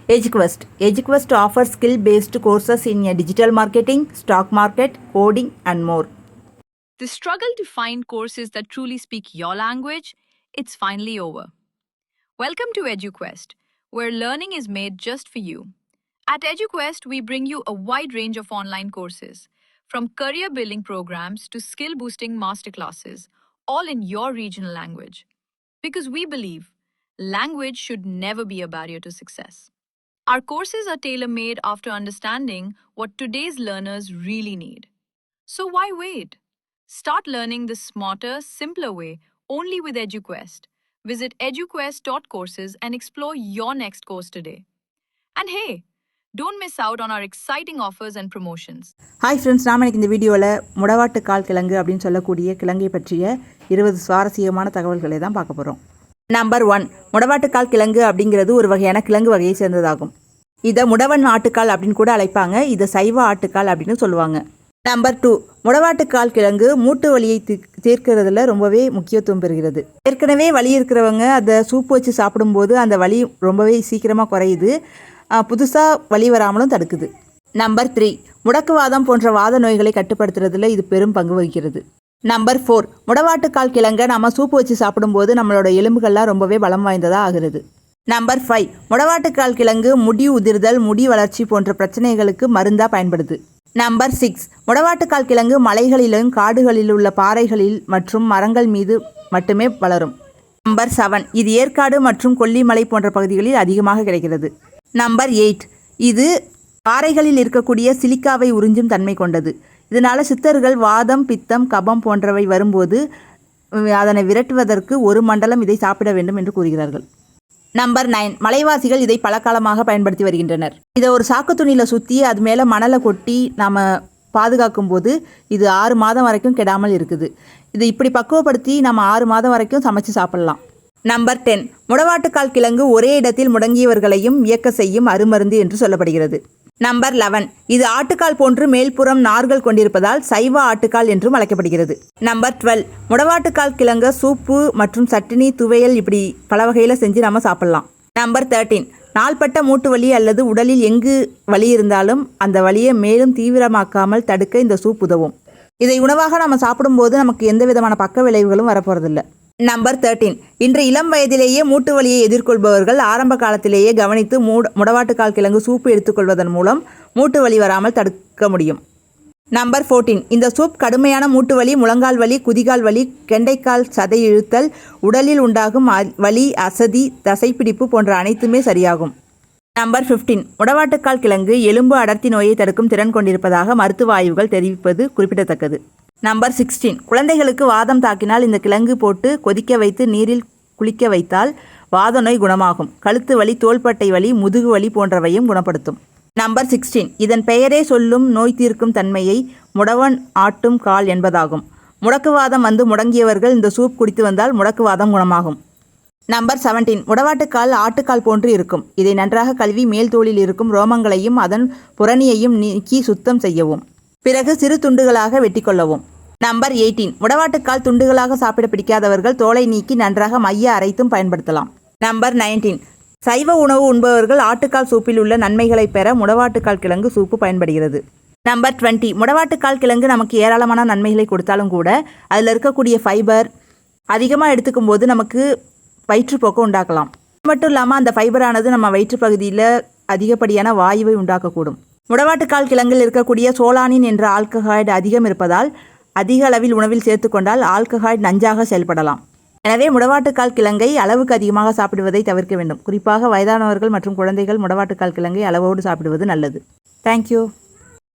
EduQuest. EduQuest offers skill-based courses in digital marketing, stock market, coding, and more. The struggle to find courses that truly speak your language, it's finally over. Welcome to EduQuest, where learning is made just for you. At EduQuest, we bring you a wide range of online courses, from career building programs to skill boosting masterclasses, all in your regional language. Because we believe language should never be a barrier to success. Our courses are tailor made after understanding what today's learners really need. So why wait? Start learning the smarter, simpler way only with EduQuest. Visit eduquest.courses and explore your next course today. And hey, don't miss out on our exciting offers and promotions. Hi friends, நாம் எனக்கு இந்த வீடியோவில் முடவாட்டு கால் கிழங்கு அப்படின்னு சொல்லக்கூடிய கிழங்கை பற்றிய 20 சுவாரஸ்யமான தகவல்களை தான் பார்க்க போகிறோம். நம்பர் 1, முடவாட்டுக்கால் கிழங்கு அப்படிங்கிறது ஒரு வகையான கிழங்கு வகையை சேர்ந்ததாகும். இதை முடவன் ஆட்டுக்கால் அப்படின்னு கூட அழைப்பாங்க. இதை சைவ ஆட்டுக்கால் அப்படின்னு சொல்லுவாங்க. நம்பர் 2, முடவாட்டுக்கால் கிழங்கு மூட்டு வலியை தீர்க்கிறதுல ரொம்பவே முக்கியத்துவம் பெறுகிறது. ஏற்கனவே வலி இருக்கிறவங்க அதை சூப்பு வச்சு சாப்பிடும்போது அந்த வலி ரொம்பவே சீக்கிரமாக குறையுது. புதுசாக வலி வராமலும் தடுக்குது. நம்பர் 3, முடக்குவாதம் போன்ற வாத நோய்களை கட்டுப்படுத்துறதுல இது பெரும் பங்கு வகிக்கிறது. நம்பர் 4, முடவாட்டுக்கால் கிழங்கை நம்ம சூப்பு வச்சு சாப்பிடும்போது நம்மளோட எலும்புகள்லாம் ரொம்பவே பலம் வாய்ந்ததாக ஆகிறது. நம்பர் 5, முடவாட்டுக்கால் கிழங்கு முடி உதிர்தல், முடி வளர்ச்சி போன்ற பிரச்சனைகளுக்கு மருந்தாக பயன்படுது. நம்பர் 6, முடவாட்டுக்கால் கிழங்கு மலைகளிலும் காடுகளில் உள்ள பாறைகளில் மற்றும் மரங்கள் மீது மட்டுமே வளரும். நம்பர் 7, இது ஏற்காடு மற்றும் கொல்லிமலை போன்ற பகுதிகளில் அதிகமாக கிடைக்கிறது. நம்பர் 8, இது பாறைகளில் இருக்கக்கூடிய சிலிக்காவை உறிஞ்சும் தன்மை கொண்டது. இதனால் சித்தர்கள் வாதம், பித்தம், கபம் போன்றவை வரும்போது அதனை விரட்டுவதற்கு 1 மண்டலம் இதை சாப்பிட வேண்டும் என்று கூறுகிறார்கள். நம்பர் 9, மலைவாசிகள் இதை பல காலமாக பயன்படுத்தி வருகின்றனர். இதை ஒரு சாக்கு துணியில் சுற்றி அது மேலே மணலை கொட்டி நாம் பாதுகாக்கும் போது இது 6 மாதம் வரைக்கும் கெடாமல் இருக்குது. இது இப்படி பக்குவப்படுத்தி நம்ம 6 மாதம் வரைக்கும் சமைச்சு சாப்பிடலாம். நம்பர் 10, முடவாட்டுக்கால் கிழங்கு ஒரே இடத்தில் முடங்கியவர்களையும் இயக்க செய்யும் அருமருந்து என்று சொல்லப்படுகிறது. நம்பர் 11, இது ஆட்டுக்கால் போன்று மேல்புறம் நார்கள் கொண்டிருப்பதால் சைவ ஆட்டுக்கால் என்றும் அழைக்கப்படுகிறது. நம்பர் 12, முடவாட்டுக்கால் கிழங்கு சூப்பு மற்றும் சட்னி, துவையல் இப்படி பல வகையில் செஞ்சு நம்ம சாப்பிடலாம். நம்பர் 13, நாள்பட்ட மூட்டு வலி அல்லது உடலில் எங்கு வலி இருந்தாலும் அந்த வலியை மேலும் தீவிரமாக்காமல் தடுக்க இந்த சூப் உதவும். இதை உணவாக நம்ம சாப்பிடும்போது நமக்கு எந்த விதமான பக்க விளைவுகளும் வரப்போறதில்லை. நம்பர் 13, இன்று இளம் வயதிலேயே மூட்டு வலியை எதிர்கொள்பவர்கள் ஆரம்ப காலத்திலேயே கவனித்து முடவாட்டுக்கால் கிழங்கு சூப்பு எடுத்துக்கொள்வதன் மூலம் மூட்டு வலி வராமல் தடுக்க முடியும். நம்பர் 14, இந்த சூப் கடுமையான மூட்டு வலி, முழங்கால் வலி, குதிகால் வலி, கெண்டைக்கால் சதை இழுத்தல், உடலில் உண்டாகும் வலி, அசதி, தசைப்பிடிப்பு போன்ற அனைத்துமே சரியாகும். நம்பர் 15, முடவாட்டுக்கால் கிழங்கு எலும்பு அடர்த்தி நோயை தடுக்கும் திறன் கொண்டிருப்பதாக மருத்துவ ஆய்வுகள் தெரிவிப்பது குறிப்பிடத்தக்கது. நம்பர் 16, குழந்தைகளுக்கு வாதம் தாக்கினால் இந்த கிழங்கு போட்டு கொதிக்க வைத்து நீரில் குளிக்க வைத்தால் வாத நோய் குணமாகும். கழுத்து வலி, தோள்பட்டை வலி, முதுகு வலி போன்றவையும் குணப்படுத்தும். நம்பர் 16, இதன் பெயரே சொல்லும் நோய் தீர்க்கும் தன்மையை முடவன் ஆட்டும் கால் என்பதாகும். முடக்குவாதம் வந்து முடங்கியவர்கள் இந்த சூப் குடித்து வந்தால் முடக்குவாதம் குணமாகும். நம்பர் 17, முடவாட்டுக்கால் ஆட்டுக்கால் போன்று இருக்கும். இதை நன்றாக கழுவி மேல் தோலில் இருக்கும் ரோமங்களையும் அதன் புறணியையும் நீக்கி சுத்தம் செய்யவும். பிறகு சிறு துண்டுகளாக வெட்டி கொள்ளவும். நம்பர் 18, முடவாட்டுக்கால் துண்டுகளாக சாப்பிட பிடிக்காதவர்கள் தோலை நீக்கி நன்றாக மைய அரைத்தும் பயன்படுத்தலாம். நம்பர் 19, சைவ உணவு உண்பவர்கள் ஆட்டுக்கால் சூப்பில் உள்ள நன்மைகளை பெற முடவாட்டுக்கால் கிழங்கு சூப்பு பயன்படுகிறது. நம்பர் 20, முடவாட்டுக்கால் கிழங்கு நமக்கு ஏராளமான நன்மைகளை கொடுத்தாலும் கூட அதில் இருக்கக்கூடிய ஃபைபர் அதிகமாக எடுத்துக்கும் போது நமக்கு வயிற்றுப்போக்கு உண்டாக்கலாம். அது மட்டும் இல்லாமல் அந்த ஃபைபரானது நம்ம வயிற்று பகுதியில் அதிகப்படியான வாயுவை உண்டாக்கக்கூடும். முடவாட்டுக்கால் கிழங்கில் இருக்கக்கூடிய சோலானின் என்ற ஆல்கஹாய்டு அதிகம் இருப்பதால் அதிக அளவில் உணவில் சேர்த்துக்கொண்டால் ஆல்கஹாய்டு நஞ்சாக செயல்படலாம். எனவே முடவாட்டுக்கால் கிழங்கை அளவுக்கு அதிகமாக சாப்பிடுவதை தவிர்க்க வேண்டும். குறிப்பாக வயதானவர்கள் மற்றும் குழந்தைகள் முடவாட்டுக்கால் கிழங்கை அளவோடு சாப்பிடுவது நல்லது. தேங்க்யூ.